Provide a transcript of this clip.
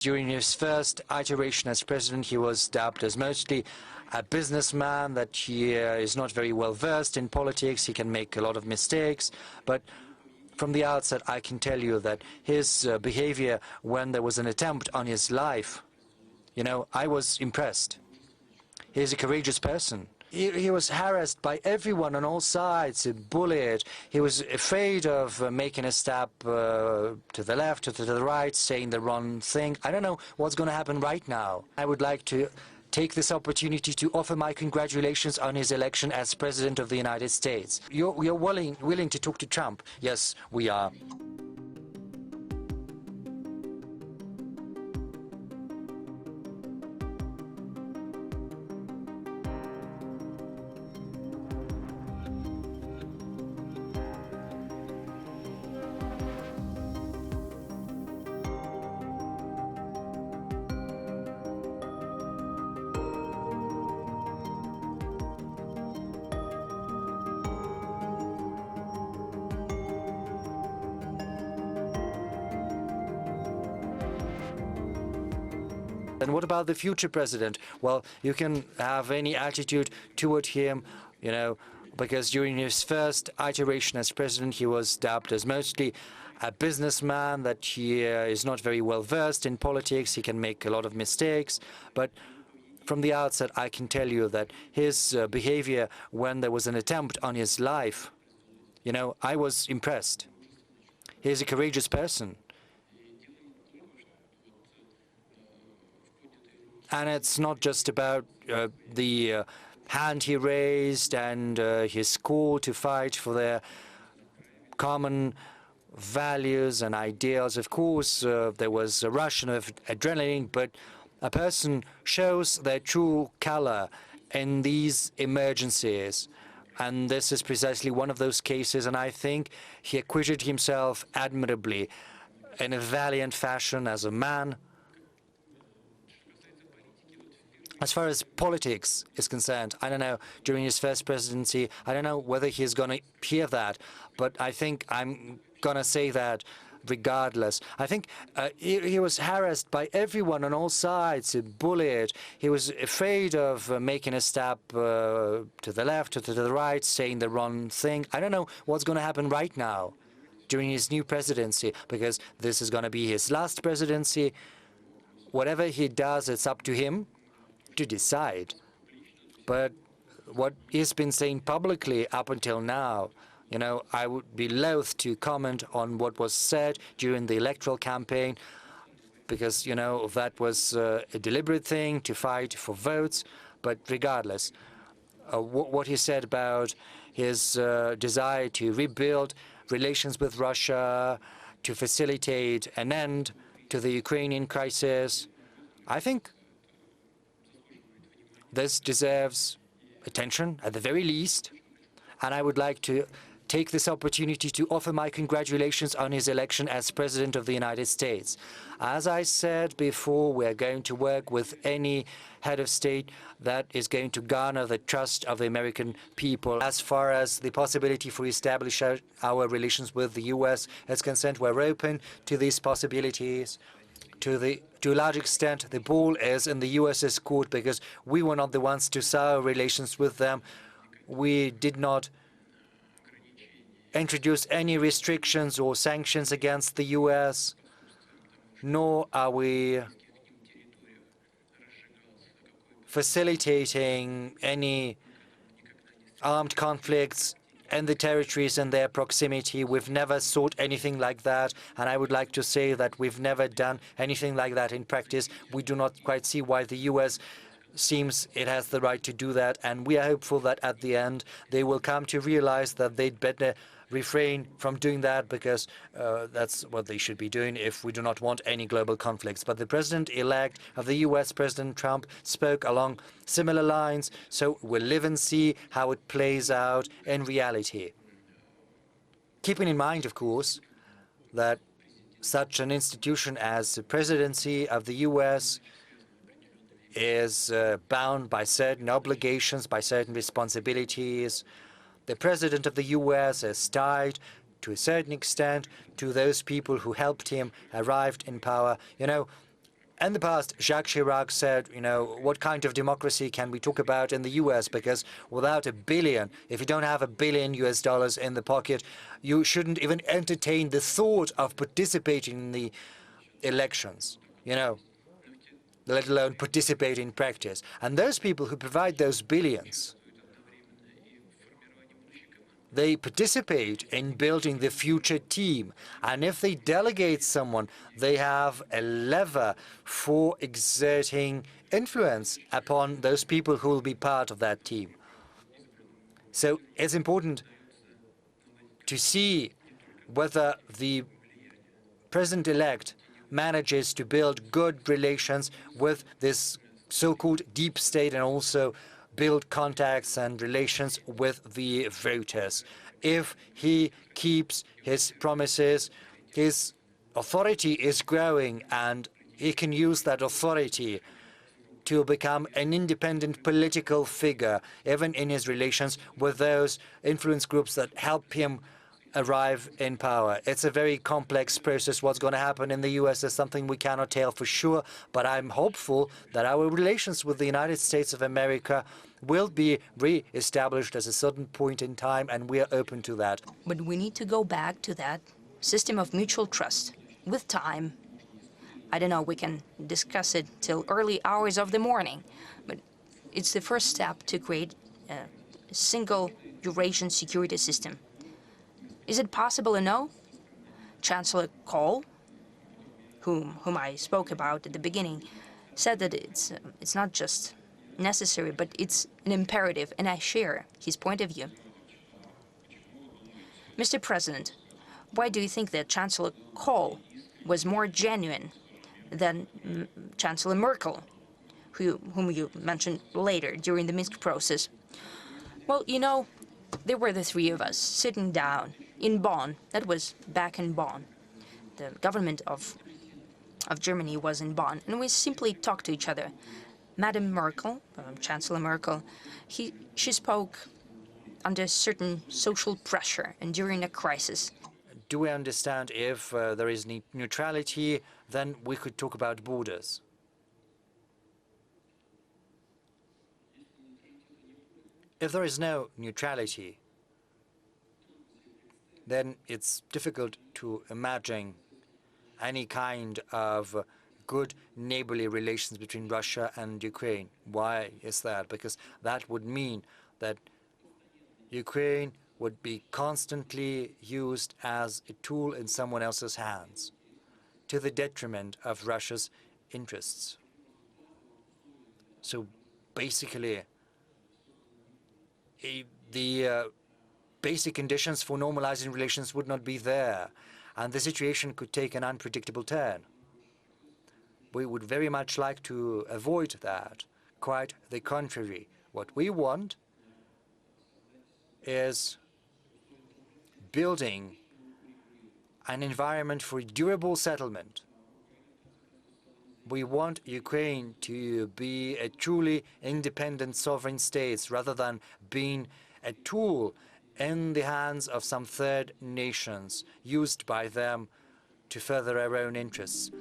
During his first iteration as president, he was dubbed as mostly a businessman, that he is not very well versed in politics, he can make a lot of mistakes, but from the outset I can tell you that his behavior when there was an attempt on his life, I was impressed. He's a courageous person. He was harassed by everyone on all sides, bullied. He was afraid of making a step to the left or to the right, saying the wrong thing. I don't know what's going to happen right now. I would like to take this opportunity to offer my congratulations on his election as President of the United States. You're willing to talk to Trump? Yes, we are. And what about the future president? Well, you can have any attitude toward him, because during his first iteration as president, he was dubbed as mostly a businessman, that he is not very well versed in politics, he can make a lot of mistakes, but from the outset I can tell you that his behavior when there was an attempt on his life, I was impressed. He's a courageous person. And it's not just about the hand he raised and his call to fight for their common values and ideals. Of course, there was a rush of adrenaline, but a person shows their true color in these emergencies. And this is precisely one of those cases, and I think he acquitted himself admirably in a valiant fashion as a man. As far as politics is concerned, I don't know, during his first presidency, I don't know whether he's going to hear that, but I think I'm going to say that regardless. I think he was harassed by everyone on all sides, bullied. He was afraid of making a step to the left or to the right, saying the wrong thing. I don't know what's going to happen right now during his new presidency, because this is going to be his last presidency. Whatever he does, it's up to him to decide. But what he's been saying publicly up until now, I would be loath to comment on what was said during the electoral campaign, because, that was a deliberate thing to fight for votes. But regardless, what he said about his desire to rebuild relations with Russia, to facilitate an end to the Ukrainian crisis, I think this deserves attention at the very least, and I would like to take this opportunity to offer my congratulations on his election as President of the United States. As I said before, we're going to work with any head of state that is going to garner the trust of the American people. As far as the possibility for establishing our relations with the U.S. is concerned, we're open to these possibilities. To a large extent, the ball is in the U.S.'s court, because we were not the ones to sour relations with them. We did not introduce any restrictions or sanctions against the U.S., nor are we facilitating any armed conflicts in the territories in their proximity. We've never sought anything like that, and I would like to say that we've never done anything like that in practice. We do not quite see why the U.S. seems it has the right to do that, and we are hopeful that at the end they will come to realize that they'd better refrain from doing that, because that's what they should be doing if we do not want any global conflicts. But the president-elect of the U.S., President Trump, spoke along similar lines, so we'll live and see how it plays out in reality. Keeping in mind, of course, that such an institution as the presidency of the U.S. is bound by certain obligations, by certain responsibilities. The President of the U.S. is tied, to a certain extent, to those people who helped him arrive in power. In the past, Jacques Chirac said, you know, what kind of democracy can we talk about in the US? Because without a billion, if you don't have $1 billion US in the pocket, you shouldn't even entertain the thought of participating in the elections, you know, let alone participate in practice. And those people who provide those billions, they participate in building the future team. And if they delegate someone, they have a lever for exerting influence upon those people who will be part of that team. So it's important to see whether the president-elect manages to build good relations with this so-called deep state and also build contacts and relations with the voters. If he keeps his promises, his authority is growing, and he can use that authority to become an independent political figure, even in his relations with those influence groups that help him arrive in power. It's a very complex process. What's going to happen in the US is something we cannot tell for sure, but I'm hopeful that our relations with the United States of America will be re-established at a certain point in time, and we are open to that. But we need to go back to that system of mutual trust with time. I don't know, we can discuss it till early hours of the morning, but it's the first step to create a single Eurasian security system. Is it possible to know? Chancellor Kohl, whom I spoke about at the beginning, said that it's not just necessary, but it's an imperative, and I share his point of view. Mr. President, why do you think that Chancellor Kohl was more genuine than Chancellor Merkel, whom you mentioned later during the Minsk process? Well, you know, there were the three of us sitting down in Bonn. That was back in Bonn. The government of Germany was in Bonn, and we simply talked to each other. Madame Merkel, Chancellor Merkel, she spoke under certain social pressure and during a crisis. Do we understand if there is neutrality, then we could talk about borders? If there is no neutrality, then it's difficult to imagine any kind of good neighborly relations between Russia and Ukraine. Why is that? Because that would mean that Ukraine would be constantly used as a tool in someone else's hands, to the detriment of Russia's interests. So basically, the basic conditions for normalizing relations would not be there, and the situation could take an unpredictable turn. We would very much like to avoid that. Quite the contrary. What we want is building an environment for durable settlement. We want Ukraine to be a truly independent sovereign state rather than being a tool in the hands of some third nations used by them to further our own interests.